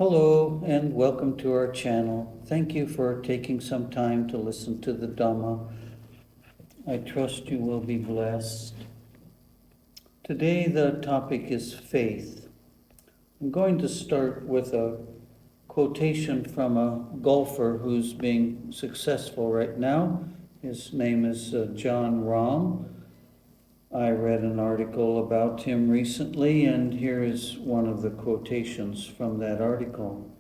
Hello and welcome to our channel. Thank you for taking some time to listen to the Dhamma. I trust you will be blessed. Today the topic is faith. I'm going to start with a quotation from a golfer who's being successful right now. His name is John Rahm. I read an article about him recently, and here is one of the quotations from that article.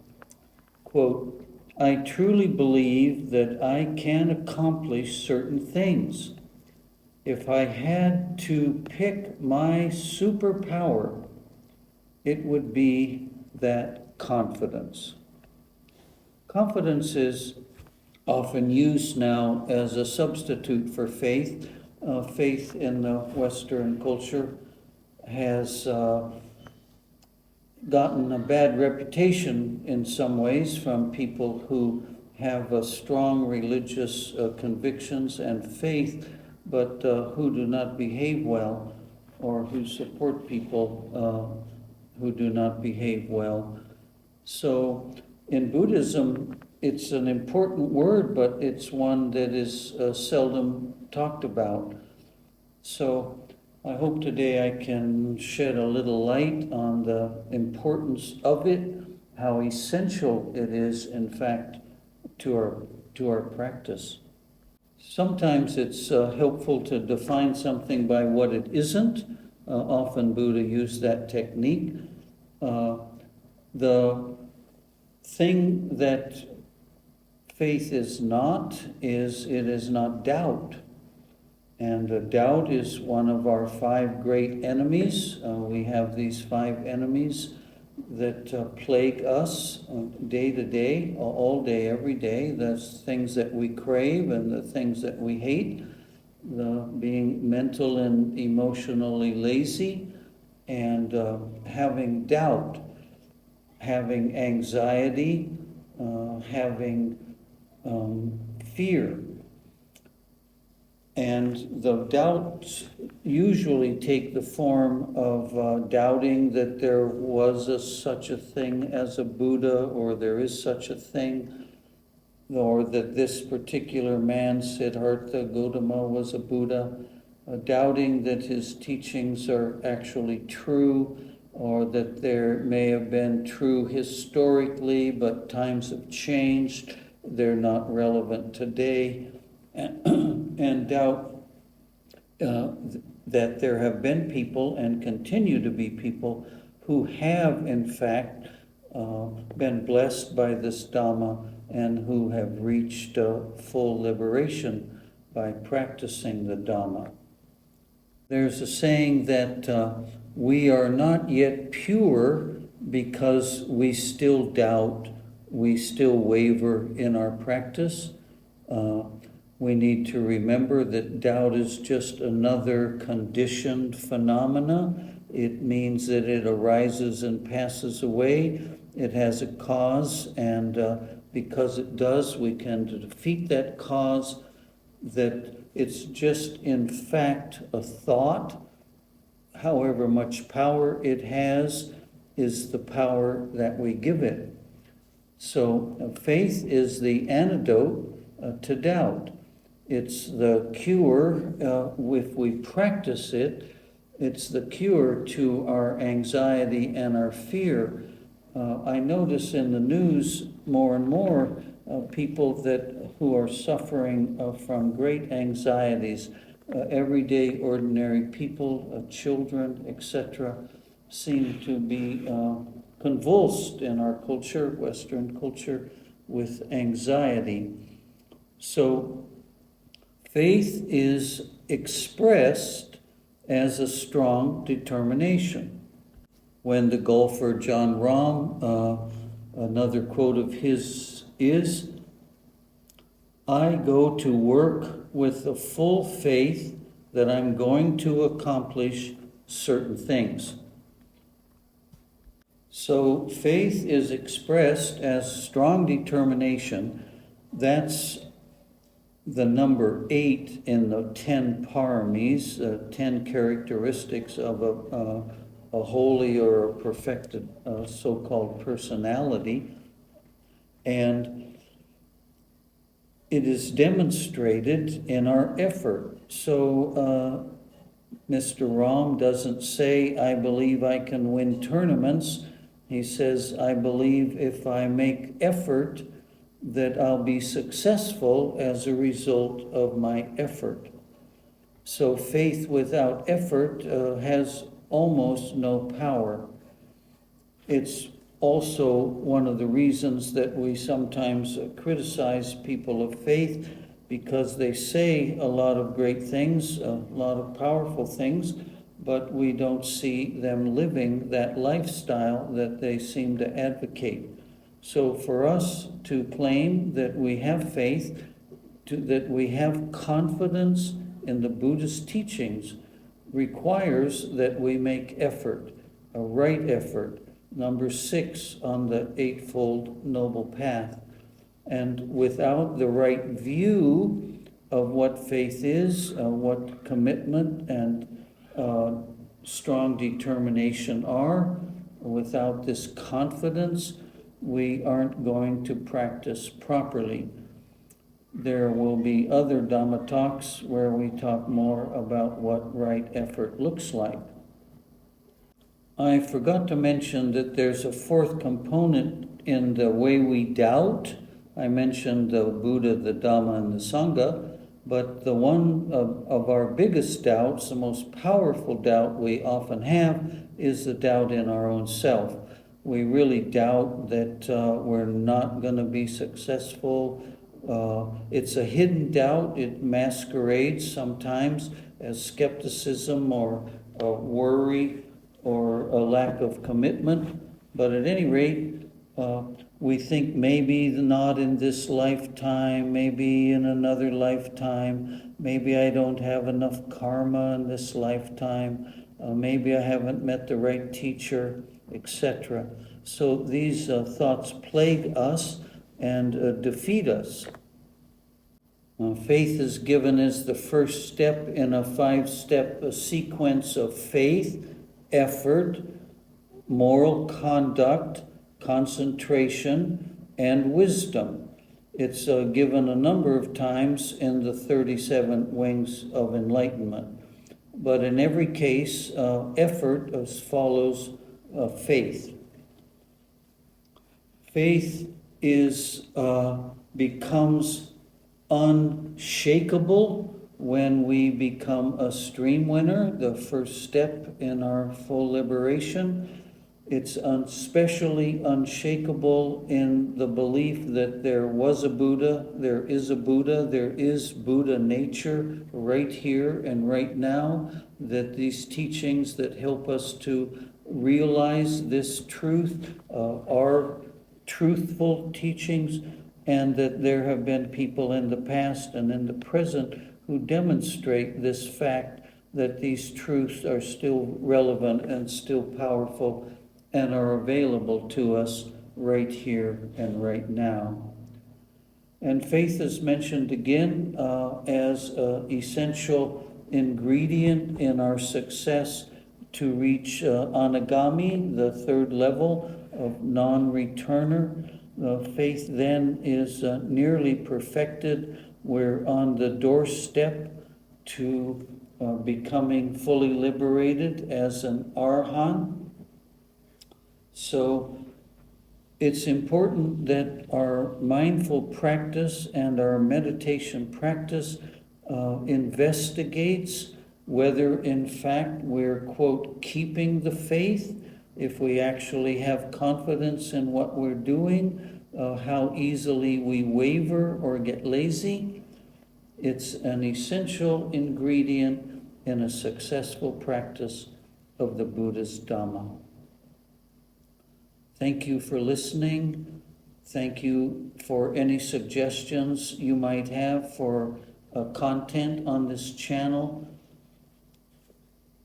Quote, I truly believe that I can accomplish certain things. If I had to pick my superpower, it would be that confidence. Confidence is often used now as a substitute for faith. Faith in the Western culture has gotten a bad reputation in some ways from people who have strong religious convictions and faith, but who do not behave well, or who support people who do not behave well. So in Buddhism, it's an important word, but it's one that is seldom talked about. So I hope today I can shed a little light on the importance of it, how essential it is, in fact, to our practice. Sometimes it's helpful to define something by what it isn't. Often Buddha used that technique. The thing that faith is not is it is not doubt. And doubt is one of our 5 great enemies. We have these 5 enemies that plague us day to day, all day, every day. That's things that we crave and the things that we hate. The being mental and emotionally lazy, and having doubt, having anxiety, having fear. And the doubts usually take the form of doubting that there was such a thing as a Buddha, or there is such a thing, or that this particular man, Siddhartha Gautama, was a Buddha, doubting that his teachings are actually true, or that there may have been true historically, but times have changed, they're not relevant today. And doubt that there have been people and continue to be people who have in fact been blessed by this Dhamma and who have reached full liberation by practicing the Dhamma. There's a saying that we are not yet pure because we still doubt, we still waver in our practice. We need to remember that doubt is just another conditioned phenomena. It means that it arises and passes away. It has a cause, and because it does, we can defeat that cause. That it's just in fact a thought. However much power it has is the power that we give it. So faith is the antidote to doubt. It's the cure, if we practice it, it's the cure to our anxiety and our fear. I notice in the news more and more people who are suffering from great anxieties. Everyday, ordinary people, children, etc., seem to be convulsed in our culture, Western culture, with anxiety. So faith is expressed as a strong determination. When the golfer John Rahm, another quote of his is, I go to work with the full faith that I'm going to accomplish certain things. So faith is expressed as strong determination. That's the number 8 in the 10 paramis, 10 characteristics of a holy or a perfected so-called personality. And it is demonstrated in our effort. So Mr. Ram doesn't say, I believe I can win tournaments. He says, I believe if I make effort, that I'll be successful as a result of my effort. So faith without effort has almost no power. It's also one of the reasons that we sometimes criticize people of faith, because they say a lot of great things, a lot of powerful things, but we don't see them living that lifestyle that they seem to advocate. So for us to claim that we have faith, that we have confidence in the Buddhist teachings, requires that we make effort, a right effort, number 6 on the Eightfold Noble Path. And without the right view of what faith is, what commitment and strong determination are, without this confidence, we aren't going to practice properly. There will be other Dhamma talks where we talk more about what right effort looks like. I forgot to mention that there's a fourth component in the way we doubt. I mentioned the Buddha, the Dhamma, and the Sangha, but the one of our biggest doubts, the most powerful doubt we often have, is the doubt in our own self. We really doubt that we're not going to be successful. It's a hidden doubt. It masquerades sometimes as skepticism or worry or a lack of commitment. But at any rate, we think maybe not in this lifetime, maybe in another lifetime, maybe I don't have enough karma in this lifetime, maybe I haven't met the right teacher, etc. So these thoughts plague us and defeat us. Faith is given as the first step in a 5-step sequence of faith, effort, moral conduct, concentration, and wisdom. It's given a number of times in the 37 wings of enlightenment. But in every case, effort follows faith. Faith becomes unshakable when we become a stream winner, the first step in our full liberation. It's especially unshakable in the belief that there was a Buddha, there is Buddha nature right here and right now, that these teachings that help us to realize this truth are truthful teachings, and that there have been people in the past and in the present who demonstrate this fact, that these truths are still relevant and still powerful and are available to us right here and right now. And faith is mentioned again as an essential ingredient in our success to reach anagami, the 3rd level of non-returner. Faith then is nearly perfected. We're on the doorstep to becoming fully liberated as an arhat. So it's important that our mindful practice and our meditation practice investigates whether in fact we're, quote, keeping the faith, if we actually have confidence in what we're doing, how easily we waver or get lazy. It's an essential ingredient in a successful practice of the Buddha's Dhamma. Thank you for listening. Thank you for any suggestions you might have for content on this channel.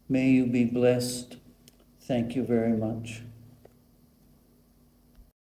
May you be blessed. Thank you very much.